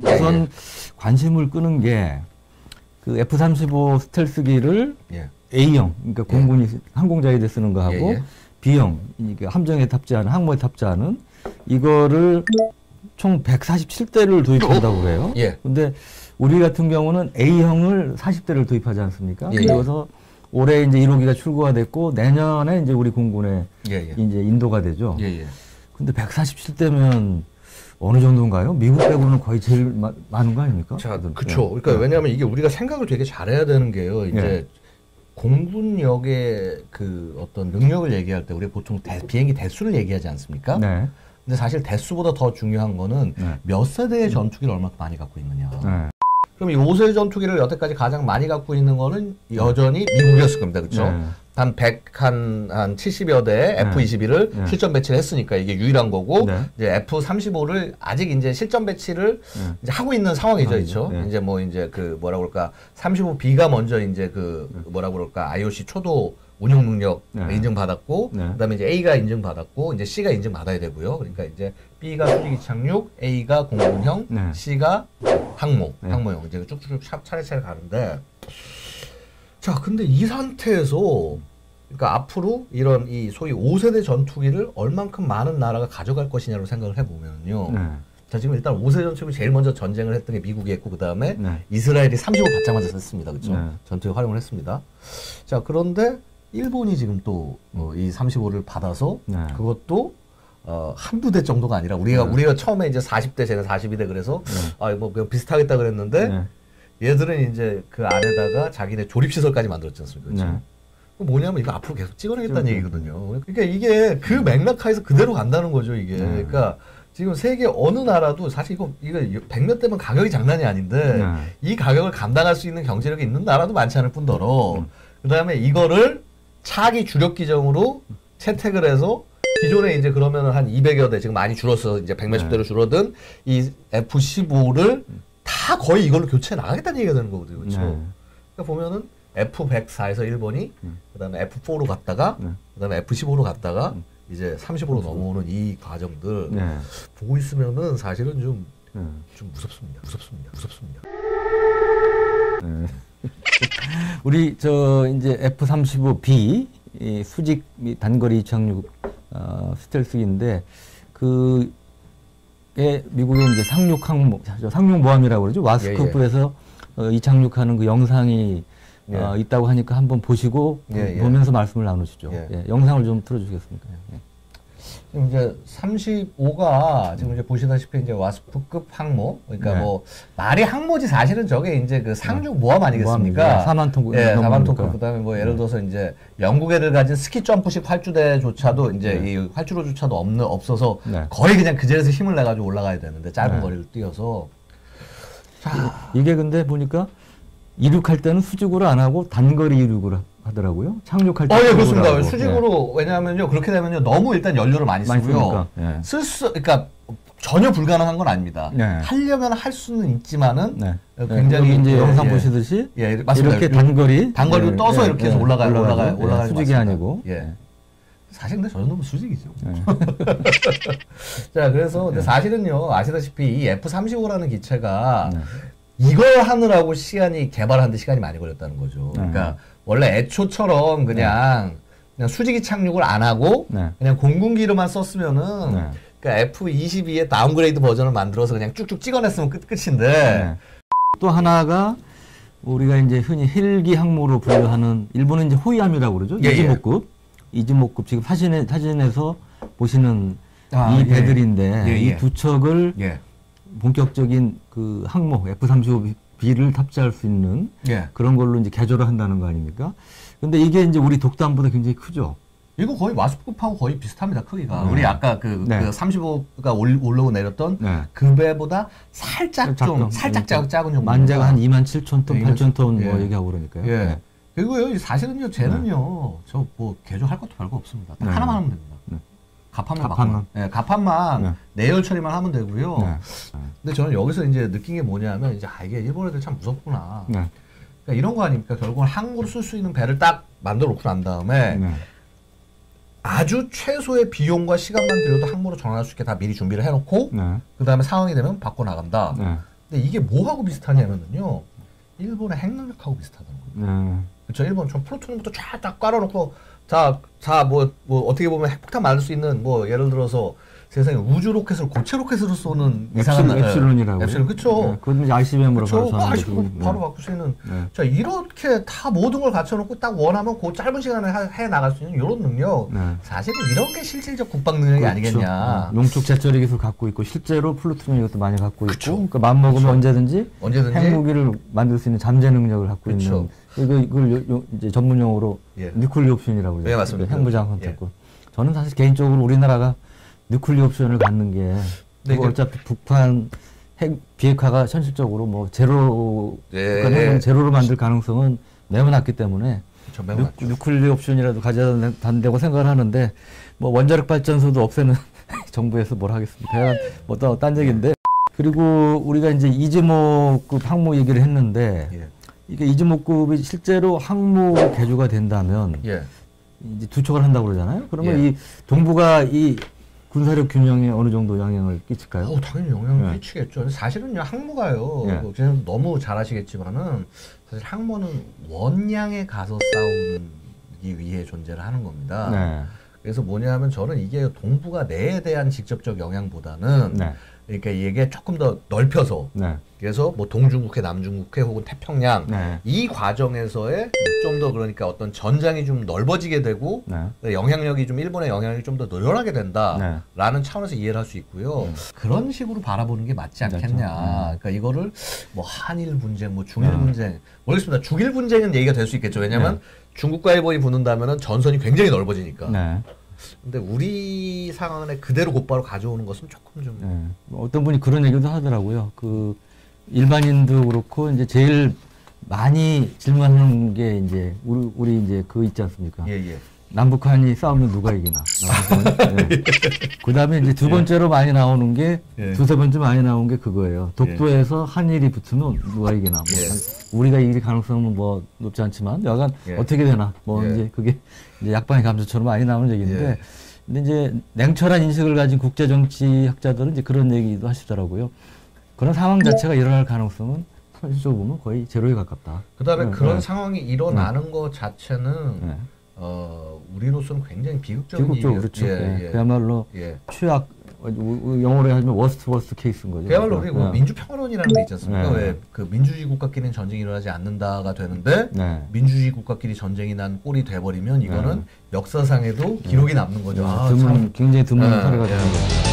우선 관심을 끄는 게 그 F-35 스텔스기를 A형, 그러니까 공군이 항공자위대 쓰는 거하고 B형, 이게 함정에 탑재하는, 항모에 탑재하는 이거를 총 147대를 도입한다고 그래요. 근데 우리 같은 경우는 A형을 40대를 도입하지 않습니까? 그래서 올해 이제 1호기가 출고가 됐고 내년에 이제 우리 공군에 이제 인도가 되죠. 근데 147대면 어느 정도인가요? 미국 빼고는 거의 제일 많은 거 아닙니까? 자, 그렇죠. 그러니까 왜냐하면 이게 우리가 생각을 되게 잘해야 되는 게요. 이제 공군력의 그 어떤 능력을 얘기할 때 우리 보통 비행기 대수를 얘기하지 않습니까? 근데 사실 대수보다 더 중요한 거는 몇 세대의 전투기를 얼마큼 많이 갖고 있느냐. 그럼 이 5세 전투기를 여태까지 가장 많이 갖고 있는 거는 여전히 미국이었을 겁니다. 그렇죠? 한 70여 대의 F-22를 실전 배치를 했으니까 이게 유일한 거고 이제 F-35를 아직 이제 실전 배치를 이제 하고 있는 상황이죠. 그렇죠? 이제 뭐 이제 그 뭐라 그럴까 35B가 먼저 이제 그 뭐라 그럴까 IOC 초도 운용 능력 인증받았고 그다음에 이제 A가 인증받았고 이제 C가 인증받아야 되고요. 그러니까 이제 B가 수직이 착륙, A가 공군형, C가 항모형 이제 쭉쭉 차례차례 가는데 자, 근데 이 상태에서 그러니까 앞으로 이런 이 소위 5세대 전투기를 얼만큼 많은 나라가 가져갈 것이냐로 생각을 해보면요. 자, 지금 일단 5세대 전투기 제일 먼저 전쟁을 했던 게 미국이 했고 그다음에 이스라엘이 35 받자마자 썼습니다. 그렇죠? 전투기 활용을 했습니다. 자, 그런데 일본이 지금 또 이 35를 받아서 그것도 한두 대 정도가 아니라 우리가 처음에 이제 40대 쟤는 42대 그래서 뭐 비슷하겠다 그랬는데 얘들은 이제 그 안에다가 자기네 조립시설까지 만들었지 않습니까? 그렇죠? 뭐냐면 이거 앞으로 계속 찍어내겠다는 얘기거든요. 그러니까 이게 그 맥락하에서 그대로 간다는 거죠, 이게. 그러니까 지금 세계 어느 나라도 사실 이거 100몇 대면 가격이 장난이 아닌데 이 가격을 감당할 수 있는 경제력이 있는 나라도 많지 않을 뿐더러 그다음에 이거를 차기 주력 기종으로 채택을 해서 기존에 이제 그러면은 한 200여 대 지금 많이 줄었어. 이제 100몇십 대로 줄어든 이 F-15를 다 거의 이걸로 교체해 나가겠다는 얘기가 되는 거거든요. 그렇죠? 그러니까 보면은 F-104에서 일본이 그다음에 F-4로 갔다가 그다음에 F-15로 갔다가 이제 30으로 넘어오는 이 과정들 보고 있으면은 사실은 좀 무섭습니다. 우리 이제 F-35B 이 수직 단거리 착륙 스텔스기인데 미국의 이제 상륙모함이라고 그러죠. 와스크프에서 이착륙하는 그 영상이 있다고 하니까 한번 보시고 보면서 말씀을 나누시죠. 영상을 좀 틀어주시겠습니까? 지금 이제 35가 지금 이제 보시다시피 이제 와스프급 항모, 그러니까 뭐 말이 항모지 사실은 저게 이제 그 상륙 모함 아니겠습니까? 4만톤급. 4만톤급. 그다음에 뭐 예를 들어서 이제 영국 애들 가진 스키 점프식 활주대조차도 이제 이 활주로조차도 없어서 거의 그냥 그 자리에서 힘을 내 가지고 올라가야 되는데 짧은 거리를 뛰어서. 자, 이게 근데 보니까 이륙할 때는 수직으로 안 하고 단거리 이륙을 하더라고요. 착륙할 때. 예, 그렇습니다. 수직으로 왜냐하면요 그렇게 되면요 너무 일단 연료를 많이 쓰고요. 그러니까 전혀 불가능한 건 아닙니다. 하려면 할 수는 있지만은 굉장히 이제 영상 보시듯이 맞습니다. 이렇게 단거리로 떠서 이렇게 해서 올라가요. 수직이 아니고. 사실 근데 저 정도면 수직이죠. 자, 그래서 근데 사실은요 아시다시피 이 F-35라는 기체가 이걸 하느라고 개발하는데 시간이 많이 걸렸다는 거죠. 그러니까 원래 애초처럼 그냥 수직이 착륙을 안 하고 그냥 공군기로만 썼으면은 그러니까 F-22의 다운그레이드 버전을 만들어서 그냥 쭉쭉 찍어냈으면 끝인데 또 하나가 우리가 이제 흔히 헬기 항모로 분류하는 일본은 이제 호위함이라고 그러죠. 이즈모급 지금 사진에서 보시는 이 배들인데 이 두 척을 본격적인 그 항모 F-35B를 탑재할 수 있는 그런 걸로 이제 개조를 한다는 거 아닙니까? 근데 이게 이제 우리 독단보다 굉장히 크죠. 이거 거의 와스프급하고 거의 비슷합니다, 크기가. 우리 아까 그 35가 올라오고 내렸던 그 배보다 살짝 작은 정도. 만재가 한 27,000톤, 8,000톤 뭐 얘기하고 그러니까요. 그리고요, 사실은요, 쟤는요, 저 뭐 개조할 것도 별거 없습니다. 딱 하나만 하면 됩니다. 갑판만 내열 처리만 하면 되고요. 근데 저는 여기서 이제 느낀 게 뭐냐면 이제 이게 일본 애들 참 무섭구나. 그러니까 이런 거 아닙니까? 결국은 항구로 쓸 수 있는 배를 딱 만들어 놓고 난 다음에 아주 최소의 비용과 시간만 들여도 항모로 전환할 수 있게 다 미리 준비를 해놓고 그 다음에 상황이 되면 바꿔 나간다. 근데 이게 뭐하고 비슷하냐면요. 일본의 핵능력하고 비슷하다는 거예요. 그렇죠. 일본 전 플루토늄부터 쫙 깔아놓고 뭐 어떻게 보면 핵폭탄 만들 수 있는 뭐 예를 들어서 세상에 우주 로켓을 고체 로켓으로 쏘는 이상한 앱실론이라고. 앱실론 그렇죠. 그건 이제 ICBM으로 바로 바꿀 수 있는. 자 이렇게 다 모든 걸 갖춰놓고 딱 원하면 그 짧은 시간에 해 나갈 수 있는 이런 능력. 사실은 이런 게 실질적 국방 능력이 아니겠냐. 농축 재처리 기술 갖고 있고 실제로 플루토늄 이것도 많이 갖고 있고. 그러니까 맘 먹으면 언제든지 핵무기를 만들 수 있는 잠재 능력을 갖고 있는. 이걸 이제 전문 용어로 뉴클리어 옵션이라고 그러죠. 네, 맞습니다. 핵무장 선택권. 저는 사실 개인적으로 우리나라가 뉴클리어 옵션을 갖는 게 어차피 북한 핵 비핵화가 현실적으로 뭐 제로로 만들 가능성은 매우 낮기 때문에 뉴클리어 옵션이라도 가져야 된다고 생각을 하는데 뭐 원자력 발전소도 없애는 정부에서 뭘 하겠습니까? 뭐 딴 얘기인데 그리고 우리가 이제 이즈모급 항모 얘기를 했는데 이게 이즈모급이 실제로 항모 개조가 된다면 이제 두 척을 한다고 그러잖아요. 그러면 이 동북아 이 군사력 균형에 어느 정도 영향을 끼칠까요? 당연히 영향을 끼치겠죠. 사실은요, 항모가요, 그냥 너무 잘 아시겠지만은, 사실 항모는 원양에 가서 싸우기 위해 존재를 하는 겁니다. 그래서 뭐냐면 저는 이게 동북아 내에 대한 직접적 영향보다는, 그러니까 이게 조금 더 넓혀서, 그래서 뭐 동중국해, 남중국해 혹은 태평양, 이 과정에서의 좀 더 그러니까 어떤 전장이 좀 넓어지게 되고, 영향력이 좀 일본의 영향력이 좀 더 늘어나게 된다라는 차원에서 이해를 할 수 있고요. 그런 식으로 바라보는 게 맞지 않겠냐. 그러니까 이거를 뭐 한일 분쟁, 뭐 중일 분쟁, 모르겠습니다. 중일 분쟁은 얘기가 될 수 있겠죠. 왜냐면 중국과 일본이 붙는다면은 전선이 굉장히 넓어지니까. 근데 우리 상황에 그대로 곧바로 가져오는 것은 조금 좀. 어떤 분이 그런 얘기도 하더라고요. 그 일반인도 그렇고 이제 제일 많이 질문하는 게 이제 우리 이제 그 있지 않습니까? 남북한이 싸우면 누가 이기나. 그 다음에 이제 두 번째로 많이 나오는 게 두세 번째 많이 나온 게 그거예요. 독도에서 한일이 붙으면 누가 이기나. 뭐 우리가 이길 가능성은 뭐 높지 않지만 여간 어떻게 되나. 뭐 이제 그게 이제 약방의 감자처럼 많이 나오는 얘기인데 근데 이제 냉철한 인식을 가진 국제정치 학자들은 이제 그런 얘기도 하시더라고요. 그런 상황 자체가 일어날 가능성은 현실적으로 보면 거의 제로에 가깝다. 그다음에 그런 상황이 일어나는 것 자체는 우리로서는 굉장히 비극적인 일이에요. 그렇죠. 그야말로 최악, 영어로 하면 워스트 케이스인 거죠. 그야말로 우리 민주평화론이라는 게 있지 않습니까? 왜 그 민주주의 국가끼리는 전쟁이 일어나지 않는다가 되는데 민주주의 국가끼리 전쟁이 난 꼴이 돼버리면 이거는 역사상에도 기록이 남는 거죠. 굉장히 드문 사례가 되는 거죠.